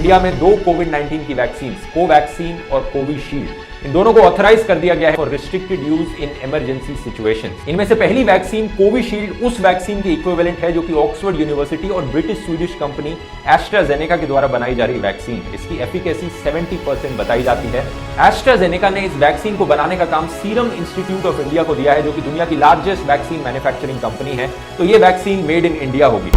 India में दो कोविड-19 की वैक्सीन, कोवैक्सीन और कोविशील्ड, इन दोनों को ऑथराइज कर दिया गया है for restricted use in emergency situations. इनमें से पहली वैक्सीन कोविशील्ड उस वैक्सीन की इक्विवेलेंट है जो कि ऑक्सफोर्ड यूनिवर्सिटी और ब्रिटिश स्वीडिश कंपनी एस्ट्राजेनेका के द्वारा बनाई जा रही वैक्सीन। इसकी एफिकेसी 70% बताई जाती है। एस्ट्राजेनेका ने इस वैक्सीन को बनाने का काम सीरम इंस्टीट्यूट ऑफ इंडिया को दिया है, जो कि दुनिया की लार्जेस्ट वैक्सीन मैन्युफैक्चरिंग कंपनी है। तो ये वैक्सीन मेड इन इंडिया होगी।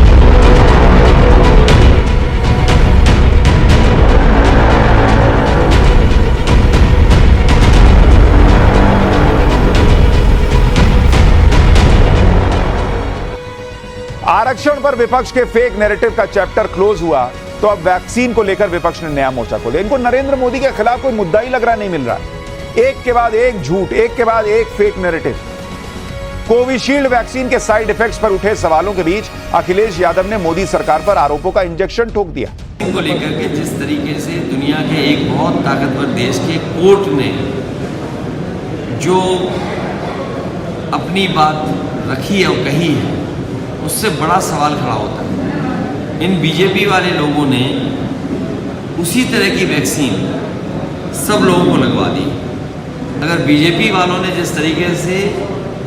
आरक्षण पर विपक्ष के फेक नैरेटिव का चैप्टर क्लोज हुआ तो अब वैक्सीन को लेकर विपक्ष ने नया मोर्चा खोला। इनको नरेंद्र मोदी के खिलाफ कोई मुद्दा ही लग रहा नहीं मिल रहा। एक के बाद एक झूठ, एक के बाद एक फेक नैरेटिव। कोविशील्ड वैक्सीन के साइड इफेक्ट्स पर उठे सवालों के बीच अखिलेश यादव ने मोदी सरकार पर आरोपों का इंजेक्शन ठोक दिया। इनको लेकर के जिस तरीके से दुनिया के एक बहुत ताकतवर देश के कोर्ट ने जो अपनी बात रखी है और कही है, उससे बड़ा सवाल खड़ा होता है। इन बीजेपी वाले लोगों ने उसी तरह की वैक्सीन सब लोगों को लगवा दी। अगर बीजेपी वालों ने जिस तरीके से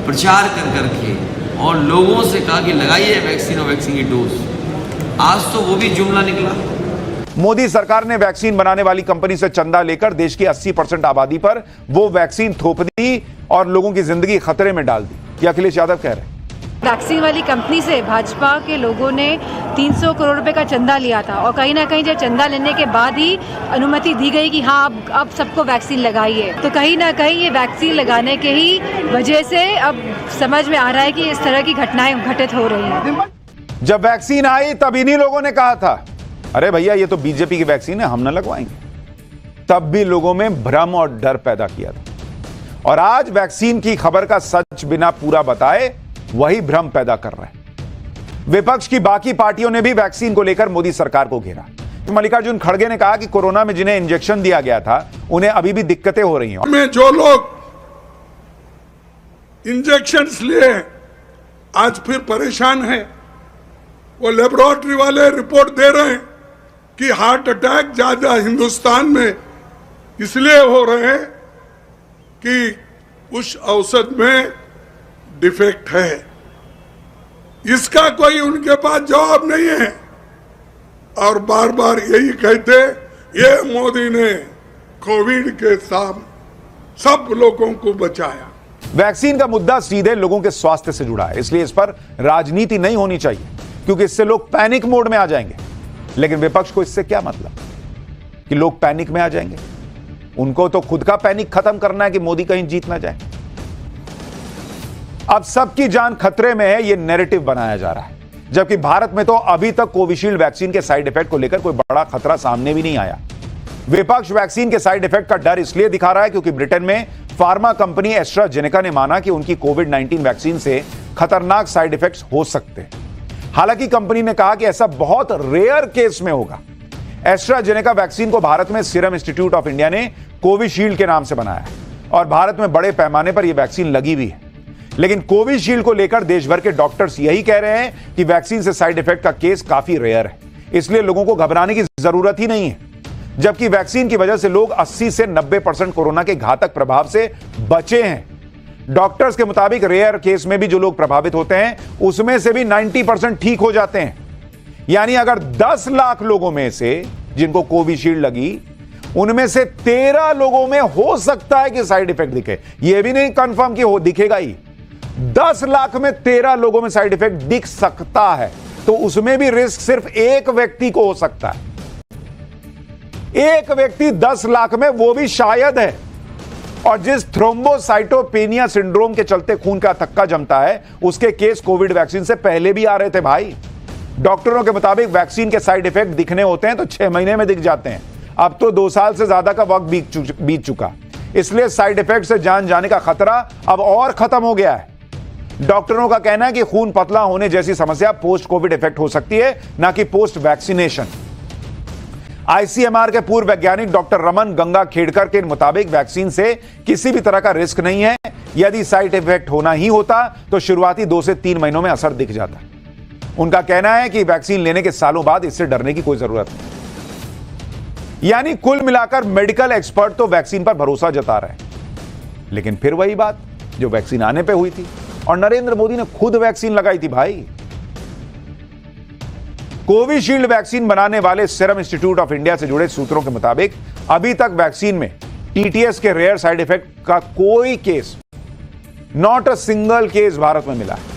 प्रचार कर करके और लोगों से कहा कि लगाइए वैक्सीन और वैक्सीन की डोज, आज तो वो भी जुमला निकला। मोदी सरकार ने वैक्सीन बनाने वाली कंपनी से चंदा लेकर देश की 80% आबादी पर वो वैक्सीन थोप दी और लोगों की जिंदगी खतरे में डाल दी। ये अखिलेश यादव कह रहे हैं। वैक्सीन वाली कंपनी से भाजपा के लोगों ने 300 करोड़ रुपए का चंदा लिया था और कहीं ना कहीं जब चंदा लेने के बाद ही अनुमति दी गई कि हाँ अब सबको वैक्सीन लगाइए, तो कहीं ना कहीं ये वैक्सीन लगाने के ही वजह से अब समझ में आ रहा है कि इस तरह की घटनाएं घटित हो रही हैं। जब वैक्सीन आई तब इन्हीं लोगों ने कहा था, अरे भैया ये तो बीजेपी की वैक्सीन है, हम न लगवाएंगे। तब भी लोगों में भ्रम और डर पैदा किया था और आज वैक्सीन की खबर का सच बिना पूरा बताए वही भ्रम पैदा कर रहे हैं। विपक्ष की बाकी पार्टियों ने भी वैक्सीन को लेकर मोदी सरकार को घेरा। मल्लिकार्जुन खड़गे ने कहा कि कोरोना में जिन्हें इंजेक्शन दिया गया था उन्हें अभी भी दिक्कतें हो रही हैं। में जो लोग इंजेक्शंस लिए आज फिर परेशान हैं, वो लेबोरेटरी वाले रिपोर्ट दे रहे हैं कि हार्ट अटैक ज्यादा हिंदुस्तान में इसलिए हो रहे हैं कि उस औषध में डिफेक्ट है। इसका कोई उनके पास जवाब नहीं है और बार बार यही कहते, ये मोदी ने कोविड के साथ सब लोगों को बचाया। वैक्सीन का मुद्दा सीधे लोगों के स्वास्थ्य से जुड़ा है, इसलिए इस पर राजनीति नहीं होनी चाहिए क्योंकि इससे लोग पैनिक मोड में आ जाएंगे। लेकिन विपक्ष को इससे क्या मतलब कि लोग पैनिक में आ जाएंगे? उनको तो खुद का पैनिक खत्म करना है कि मोदी कहीं जीत ना जाए। अब सबकी जान खतरे में है, यह नैरेटिव बनाया जा रहा है, जबकि भारत में तो अभी तक कोविशील्ड वैक्सीन के साइड इफेक्ट को लेकर कोई बड़ा खतरा सामने भी नहीं आया। विपक्ष वैक्सीन के साइड इफेक्ट का डर इसलिए दिखा रहा है क्योंकि ब्रिटेन में फार्मा कंपनी एस्ट्राजेनेका ने माना कि उनकी कोविड-19 वैक्सीन से खतरनाक साइड इफेक्ट्स हो सकते हैं। हालांकि कंपनी ने कहा कि ऐसा बहुत रेयर केस में होगा। एस्ट्राजेनेका वैक्सीन को भारत में सीरम इंस्टीट्यूट ऑफ इंडिया ने कोविशील्ड के नाम से बनाया है और भारत में बड़े पैमाने पर यह वैक्सीन लगी भी है। लेकिन कोविशील्ड को लेकर देश भर के डॉक्टर्स यही कह रहे हैं कि वैक्सीन से साइड इफेक्ट का केस काफी रेयर है, इसलिए लोगों को घबराने की जरूरत ही नहीं है। जबकि वैक्सीन की वजह से लोग 80 से 90% कोरोना के घातक प्रभाव से बचे हैं। डॉक्टर्स के मुताबिक रेयर केस में भी जो लोग प्रभावित होते हैं उसमें से भी 90% ठीक हो जाते हैं। यानी अगर 10 लाख लोगों में से जिनको कोविशील्ड लगी, उनमें से 13 लोगों में हो सकता है कि साइड इफेक्ट दिखे। यह भी नहीं कंफर्म कि हो दिखेगा ही। 10 लाख में 13 लोगों में साइड इफेक्ट दिख सकता है, तो उसमें भी रिस्क सिर्फ एक व्यक्ति को हो सकता है। एक व्यक्ति 10 लाख में, वो भी शायद है। और जिस थ्रोम्बोसाइटोपेनिया सिंड्रोम के चलते खून का थक्का जमता है, उसके केस कोविड वैक्सीन से पहले भी आ रहे थे भाई। डॉक्टरों के मुताबिक वैक्सीन के साइड इफेक्ट दिखने होते हैं तो 6 महीने में दिख जाते हैं। अब तो 2 साल से ज्यादा का वक्त बीत चुका, इसलिए साइड इफेक्ट से जान जाने का खतरा अब और खत्म हो गया है। डॉक्टरों का कहना है कि खून पतला होने जैसी समस्या पोस्ट कोविड इफेक्ट हो सकती है, ना कि पोस्ट वैक्सीनेशन। आईसीएमआर के पूर्व वैज्ञानिक डॉक्टर रमन गंगा खेड़कर के मुताबिक वैक्सीन से किसी भी तरह का रिस्क नहीं है। यदि साइड इफेक्ट होना ही होता तो शुरुआती 2 से 3 महीनों में असर दिख जाता। उनका कहना है कि वैक्सीन लेने के सालों बाद इससे डरने की कोई जरूरत नहीं। यानी कुल मिलाकर मेडिकल एक्सपर्ट तो वैक्सीन पर भरोसा जता रहे हैं, लेकिन फिर वही बात जो वैक्सीन आने पे हुई थी, और नरेंद्र मोदी ने खुद वैक्सीन लगाई थी भाई। कोविशील्ड वैक्सीन बनाने वाले सीरम इंस्टीट्यूट ऑफ इंडिया से जुड़े सूत्रों के मुताबिक अभी तक वैक्सीन में टीटीएस के रेयर साइड इफेक्ट का कोई case, not a single case Bharat में मिला है।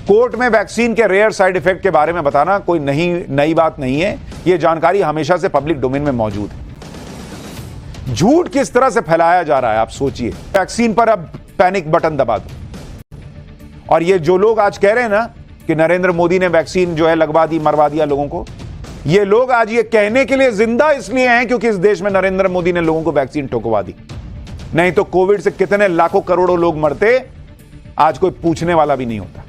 कोर्ट में वैक्सीन के रेयर साइड इफेक्ट के बारे में बताना कोई नई बात नहीं है, यह जानकारी हमेशा से पब्लिक डोमेन में मौजूद है। झूठ किस तरह से फैलाया जा रहा है आप सोचिए। वैक्सीन पर अब पैनिक बटन दबा दो, और ये जो लोग आज कह रहे हैं ना कि नरेंद्र मोदी ने वैक्सीन जो है लगवा दी, मरवा दिया लोगों को, ये लोग आज ये कहने के लिए जिंदा इसलिए हैं क्योंकि इस देश में नरेंद्र मोदी ने लोगों को वैक्सीन ठुकवा दी। नहीं तो कोविड से कितने लाखों करोड़ों लोग मरते, आज कोई पूछने वाला भी नहीं होता।